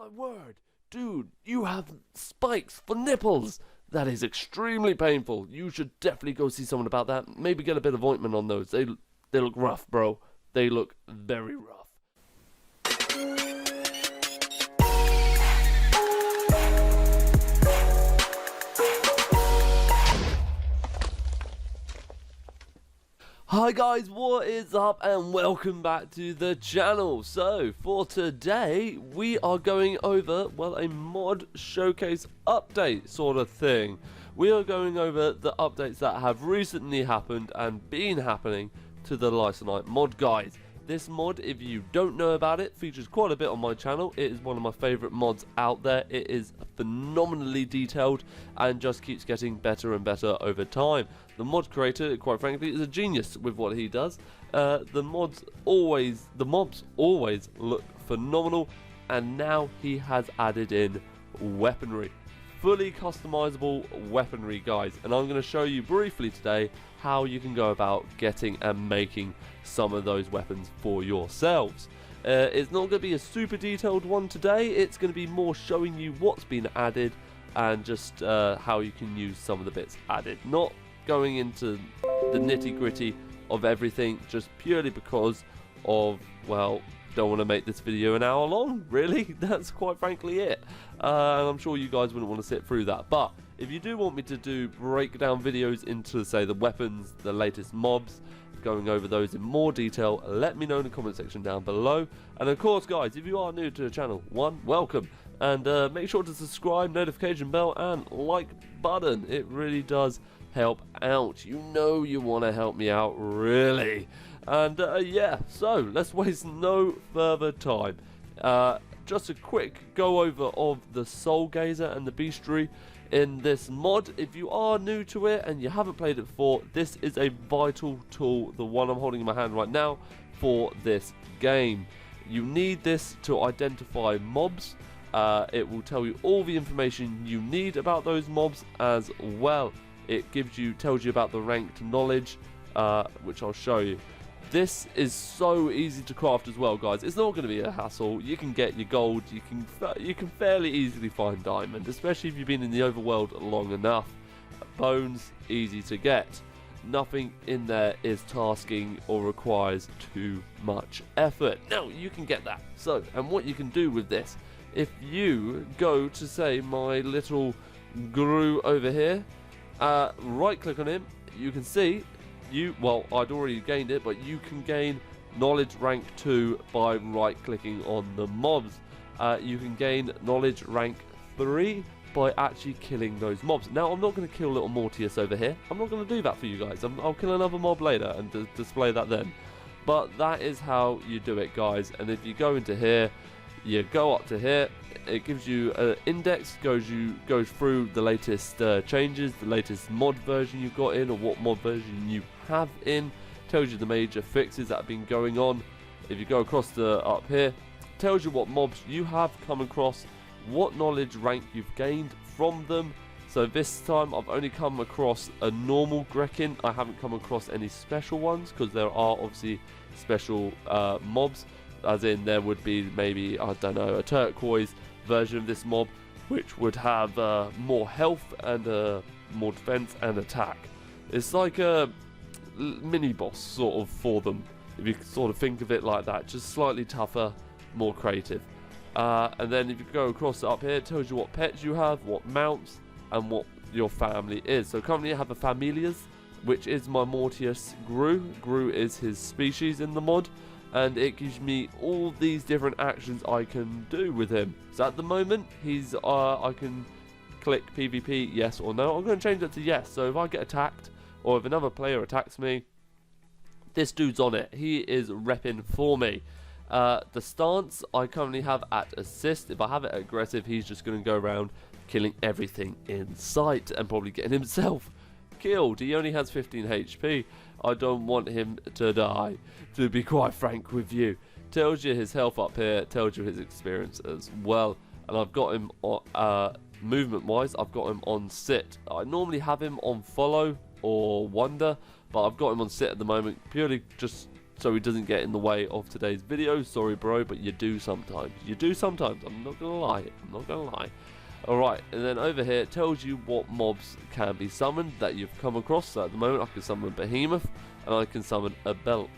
my word. Dude, you have spikes for nipples. That is extremely painful. You should definitely go see someone about that. Maybe get a bit of ointment on those. They look rough, bro. They look very rough. Hi guys, what is up and welcome back to the channel. So for today we are going over, well, a mod showcase update sort of thing. We are going over the updates that have recently happened and been happening to the LYCANITES mod, guys. This mod, if you don't know about it, features quite a bit on my channel. It is one of my favourite mods out there. It is phenomenally detailed and just keeps getting better and better over time. The mod creator, quite frankly, is a genius with what he does. The mobs always look phenomenal, and now he has added in weaponry. Fully customizable weaponry, guys, and I'm going to show you briefly today how you can go about getting and making some of those weapons for yourselves. It's not going to be a super detailed one today. It's going to be more showing you what's been added and just how you can use some of the bits added, not going into the nitty-gritty of everything, just purely because of, well, don't want to make this video an hour long, really. That's quite frankly it. And I'm sure you guys wouldn't want to sit through that, but if you do want me to do breakdown videos into, say, the weapons, the latest mobs, going over those in more detail, let me know in the comment section down below. And of course, guys, if you are new to the channel, welcome, and make sure to subscribe, notification bell and like button. It really does help out. You know you want to help me out, really. And yeah, so let's waste no further time. Just a quick go over of the Soul Gazer and the Beastry in this mod. If you are new to it and you haven't played it before, this is a vital tool, the one I'm holding in my hand right now, for this game. You need this to identify mobs. It will tell you all the information you need about those mobs as well. It tells you about the ranked knowledge, which I'll show you. This is so easy to craft as well, guys. It's not going to be a hassle. You can get your gold. You can fairly easily find diamond, especially if you've been in the overworld long enough. Bones, easy to get. Nothing in there is tasking or requires too much effort. No, you can get that. So, and what you can do with this, if you go to, say, my little guru over here, right click on him, you can see well, I'd already gained it, but you can gain knowledge rank 2 by right clicking on the mobs. You can gain knowledge rank 3 by actually killing those mobs. Now, I'm not going to kill little Mortius over here. I'm not going to do that for you guys. I'll kill another mob later and display that then. But that is how you do it, guys. And if you go into here, you go up to here, it gives you an index, goes through the latest changes, the latest mod version you've got in, or what mod version you have in, tells you the major fixes that have been going on. If you go across up here, tells you what mobs you have come across, what knowledge rank you've gained from them. So this time I've only come across a normal Grekin. I haven't come across any special ones, because there are obviously special mobs, as in there would be maybe, I don't know, a turquoise version of this mob which would have more health and more defense and attack. It's like a mini boss sort of for them, if you sort of think of it like that, just slightly tougher, more creative. And then if you go across up here, it tells you what pets you have, what mounts, and what your family is. So currently I have a Familias, which is my Mortius Gru. Gru is his species in the mod, and it gives me all these different actions I can do with him. So at the moment, he's I can click PvP yes or no. I'm going to change that to yes. So if I get attacked, or if another player attacks me, this dude's on it. He is repping for me. The stance I currently have at assist. If I have it at aggressive, he's just going to go around killing everything in sight and probably getting himself killed. He only has 15 HP. I don't want him to die, to be quite frank with you. Tells you his health up here, tells you his experience as well. And I've got him on, movement wise, I've got him on sit. I normally have him on follow or wonder, but I've got him on sit at the moment, purely just so he doesn't get in the way of today's video. Sorry bro, but you do sometimes. You do sometimes, I'm not gonna lie. I'm not gonna lie. Alright, and then over here it tells you what mobs can be summoned that you've come across. So at the moment I can summon a behemoth and I can summon a belth.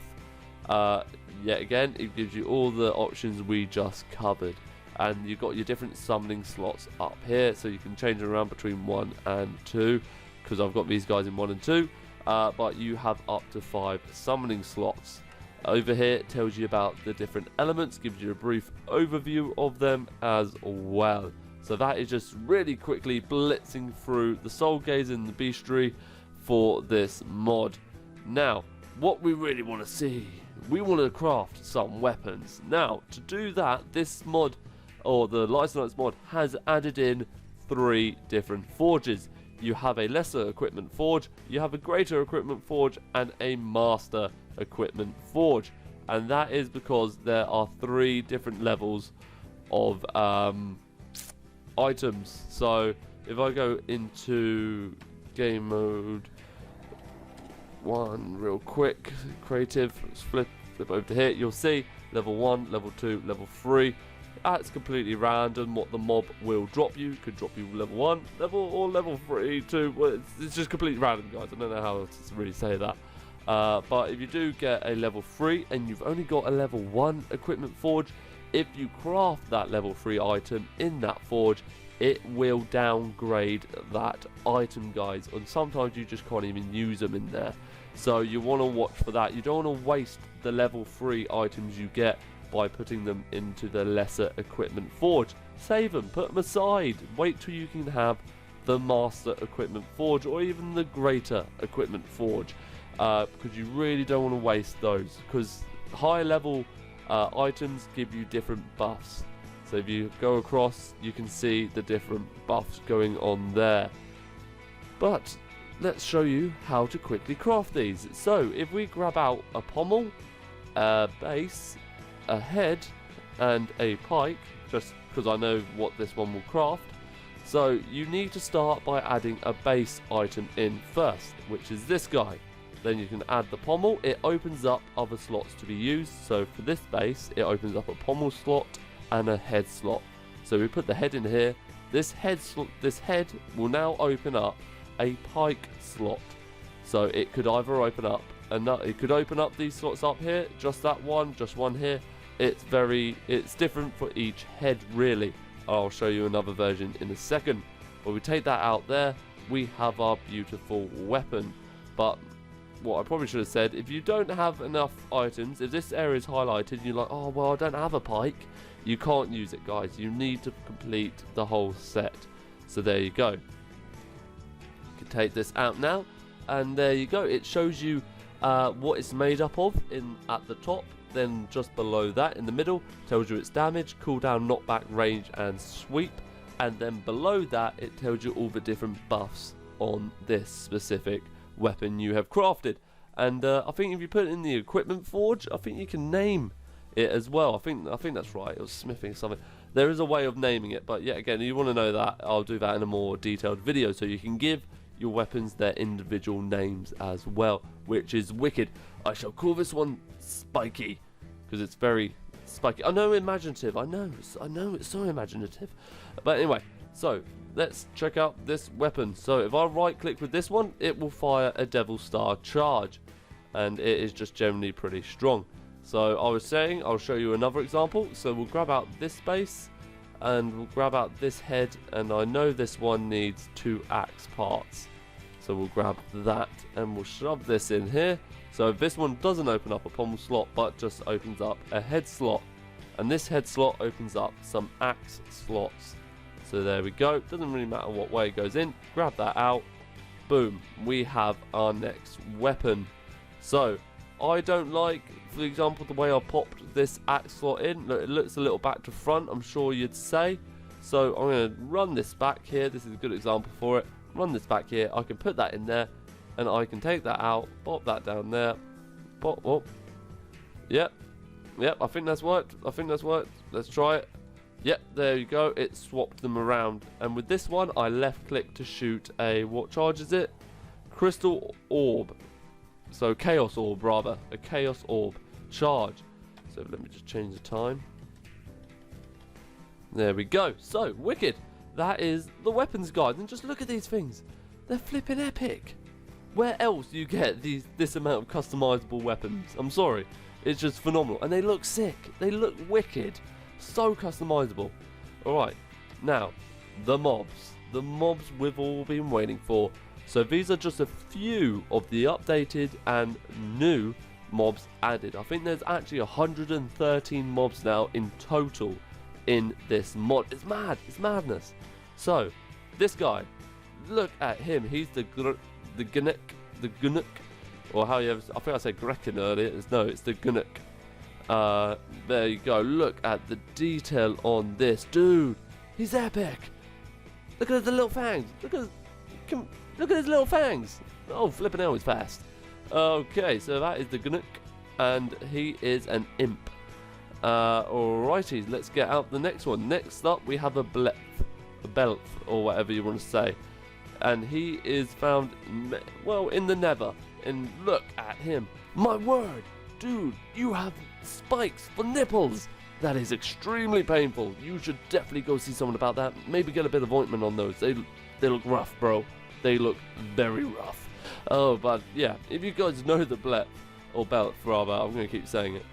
Yet again, it gives you all the options we just covered. And you've got your different summoning slots up here, so you can change it around between 1 and 2, because I've got these guys in 1 and 2, but you have up to 5 summoning slots. Over here it tells you about the different elements, gives you a brief overview of them as well. So that is just really quickly blitzing through the Soul Gaze and the Bestiary for this mod. Now, what we really want to see, we want to craft some weapons. Now, to do that, this mod, or the LYCANITES mod, has added in 3 different forges. You have a lesser equipment forge, you have a greater equipment forge, and a master equipment forge. And that is because there are 3 different levels of items. So if I go into game mode 1 real quick, creative, flip over to here, you'll see level 1, level 2, level 3. That's completely random what the mob will drop you. Could drop you level 1 level or level 3, 2. Well, it's just completely random, guys. I don't know how to really say that. But if you do get a level 3 and you've only got a level 1 equipment forge, if you craft that level 3 item in that forge, it will downgrade that item, guys. And sometimes you just can't even use them in there. So you want to watch for that. You don't want to waste the level 3 items you get by putting them into the lesser equipment forge. Save them, put them aside, wait till you can have the master equipment forge or even the greater equipment forge, because you really don't want to waste those, because high level items give you different buffs. So if you go across, you can see the different buffs going on there. But let's show you how to quickly craft these. So if we grab out a pommel, a base, a head and a pike, just because I know what this one will craft. So you need to start by adding a base item in first, which is this guy. Then you can add the pommel. It opens up other slots to be used. So for this base, it opens up a pommel slot and a head slot. So we put the head in here. This head will now open up a pike slot. So it could either open up it could open up these slots up here, just that one, just one here. It's different for each head, really. I'll show you another version in a second. But we take that out there, we have our beautiful weapon. But what I probably should have said, if you don't have enough items, if this area is highlighted and you're like, oh well, I don't have a pike, you can't use it, guys. You need to complete the whole set. So there you go. You can take this out now, and there you go. It shows you what it's made up of at the top. Then just below that in the middle tells you its damage, cooldown, knockback, range and sweep. And then below that it tells you all the different buffs on this specific weapon you have crafted. And I think if you put it in the equipment forge, I think you can name it as well. I think that's right. It was smithing something. There is a way of naming it, but yet again, you want to know that, I'll do that in a more detailed video, so you can give your weapons their individual names as well, which is wicked. I shall call this one Spiky, because it's very spiky. I know, imaginative. I know it's so imaginative. But anyway, so let's check out this weapon. So if I right click with this one, it will fire a Devil Star charge, and it is just generally pretty strong. So I was saying, I'll show you another example. So we'll grab out this base, and we'll grab out this head, and I know this one needs 2 axe parts. So we'll grab that and we'll shove this in here. So this one doesn't open up a pommel slot, but just opens up a head slot. And this head slot opens up some axe slots. So there we go. Doesn't really matter what way it goes in. Grab that out. Boom. We have our next weapon. So I don't like, for example, the way I popped this axe slot in. Look, it looks a little back to front, I'm sure you'd say. So I'm going to run this back here. This is a good example for it. Run this back here. I can put that in there, and I can take that out, pop that down there, pop. Oh, yep. I think that's worked. Let's try it. Yep, there you go. It swapped them around. And with this one, I left click to shoot a, what charge is it? Crystal orb. So chaos orb, rather, a chaos orb. charge. So let me just change the time. There we go. So, wicked. That is the weapons guide. And just look at these things. They're flipping epic. Where else do you get this amount of customizable weapons? I'm sorry. It's just phenomenal. And they look sick. They look wicked. So customizable. Alright. Now, the mobs. The mobs we've all been waiting for. So these are just a few of the updated and new mobs added. I think there's actually 113 mobs now in total in this mod. It's mad. It's madness. So, this guy, look at him. He's the Gunuk, or how you ever, I think I said Grekin earlier. No, it's the Gunuk. There you go. Look at the detail on this dude. He's epic. Look at the little fangs. Look at his little fangs. Oh, flipping hell, he's fast. Okay, so that is the Gunuk, and he is an imp. Alrighty, let's get out the next one. Next up, we have a Belf, or whatever you want to say. And he is found, well, in the Nether. And look at him. My word, dude, you have spikes for nipples. That is extremely painful. You should definitely go see someone about that. Maybe get a bit of ointment on those. They look rough, bro. They look very rough. Oh, but yeah, if you guys know the Belf, or Belf rather, I'm going to keep saying it.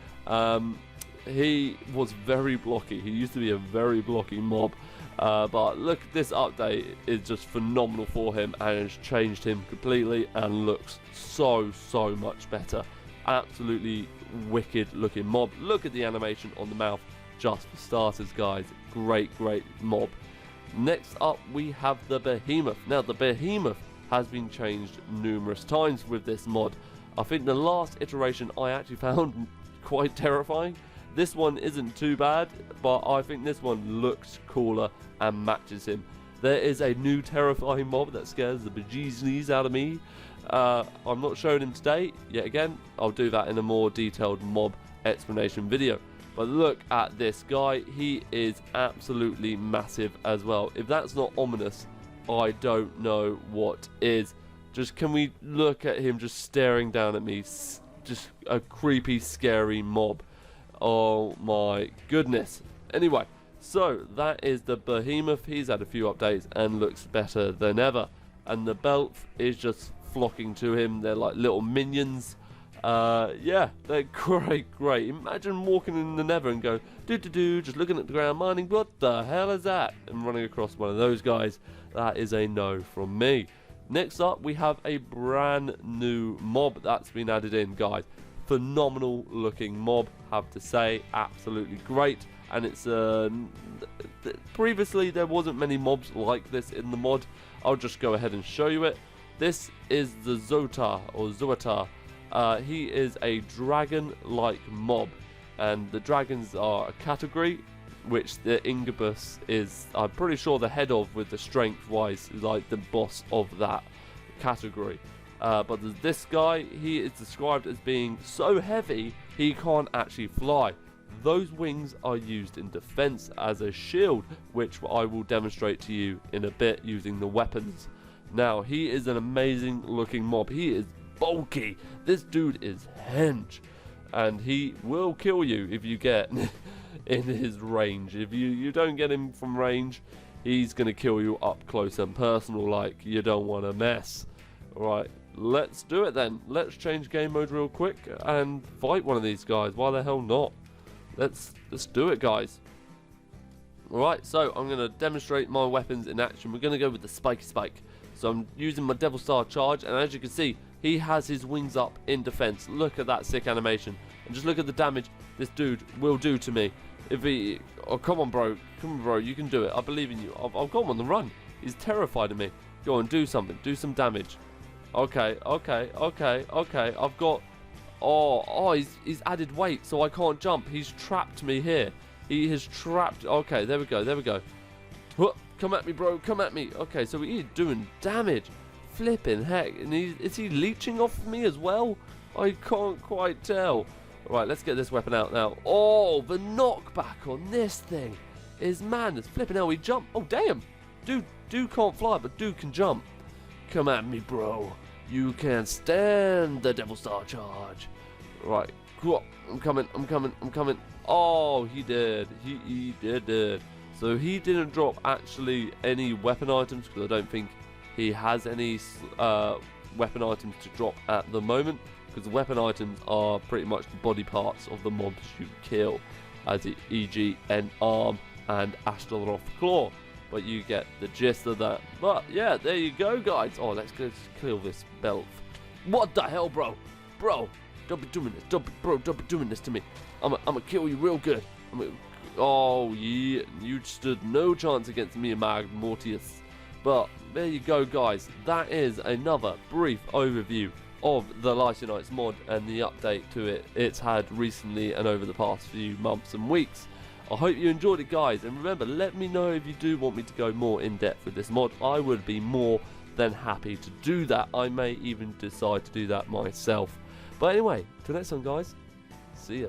He was very blocky. He used to be a very blocky mob. But look, this update is just phenomenal for him and has changed him completely and looks so much better. Absolutely wicked looking mob. Look at the animation on the mouth just for starters, guys. Great mob. Next up, we have the Behemoth. Now, the Behemoth has been changed numerous times with this mod. I think the last iteration I actually found quite terrifying. This one isn't too bad, but I think this one looks cooler and matches him. There is a new terrifying mob that scares the bejesus out of me. I'm not showing him today, yet again. I'll do that in a more detailed mob explanation video. But look at this guy. He is absolutely massive as well. If that's not ominous, I don't know what is. Just can we look at him just staring down at me? Just a creepy, scary mob. Oh my goodness. Anyway, so that is the Behemoth. He's had a few updates and looks better than ever. And the Belf is just flocking to him. They're like little minions. Yeah, they're great. Imagine walking in the Nether and going do just looking at the ground mining. What the hell is that? And running across one of those guys. That is a no from me. Next up, we have a brand new mob that's been added in, guys. Phenomenal looking mob, have to say. Absolutely great. And it's previously there wasn't many mobs like this in the mod. I'll just go ahead and show you it. This is the Zotar, or Zoatar. He is a dragon-like mob, and the dragons are a category which the Incubus is, I'm pretty sure, the head of, with the strength-wise, is like the boss of that category. But there's this guy. He is described as being so heavy he can't actually fly. Those wings are used in defense as a shield, which I will demonstrate to you in a bit using the weapons. Now, he is an amazing looking mob. He is bulky. This dude is hench, and he will kill you if you get in his range. If you don't get him from range, he's gonna kill you up close and personal. Like, you don't want to mess. Alright, let's do it then. Let's change game mode real quick and fight one of these guys. Why the hell not? Let's do it, guys. Alright, so I'm going to demonstrate my weapons in action. We're going to go with the spiky spike. So I'm using my Devil Star charge, and as you can see, he has his wings up in defense. Look at that sick animation. And just look at the damage this dude will do to me. If he... Oh, come on, bro. Come on, bro. You can do it. I believe in you. I've got him on the run. He's terrified of me. Go on, do something. Do some damage. Okay. I've got... Oh, he's added weight, so I can't jump. He's trapped me here. He has trapped... Okay, there we go. Come at me, bro. Come at me. Okay, so he's doing damage. Flipping heck. And is he leeching off of me as well? I can't quite tell. Right, let's get this weapon out now. Oh, the knockback on this thing is madness. Flipping hell, he jumped. Oh, damn. Dude can't fly, but dude can jump. Come at me, bro. You can't stand the Devil Star charge. Right, Cool. I'm coming. Oh, he did. He did. So he didn't drop actually any weapon items because I don't think he has any weapon items to drop at the moment, because the weapon items are pretty much the body parts of the mobs you kill, e.g. an arm and Astaroth Claw. But you get the gist of that. But yeah, there you go, guys. Oh, let's go kill this belt. What the hell, bro? Bro, don't be doing this. Don't be doing this to me. I'm gonna kill you real good. Oh yeah, you stood no chance against me, Mortius. But there you go, guys. That is another brief overview of the LYCANITES mod and the update to it it's had recently and over the past few months and weeks. I hope you enjoyed it, guys, and remember, let me know if you do want me to go more in depth with this mod. I would be more than happy to do that. I may even decide to do that myself. But anyway, till next time, guys, see ya.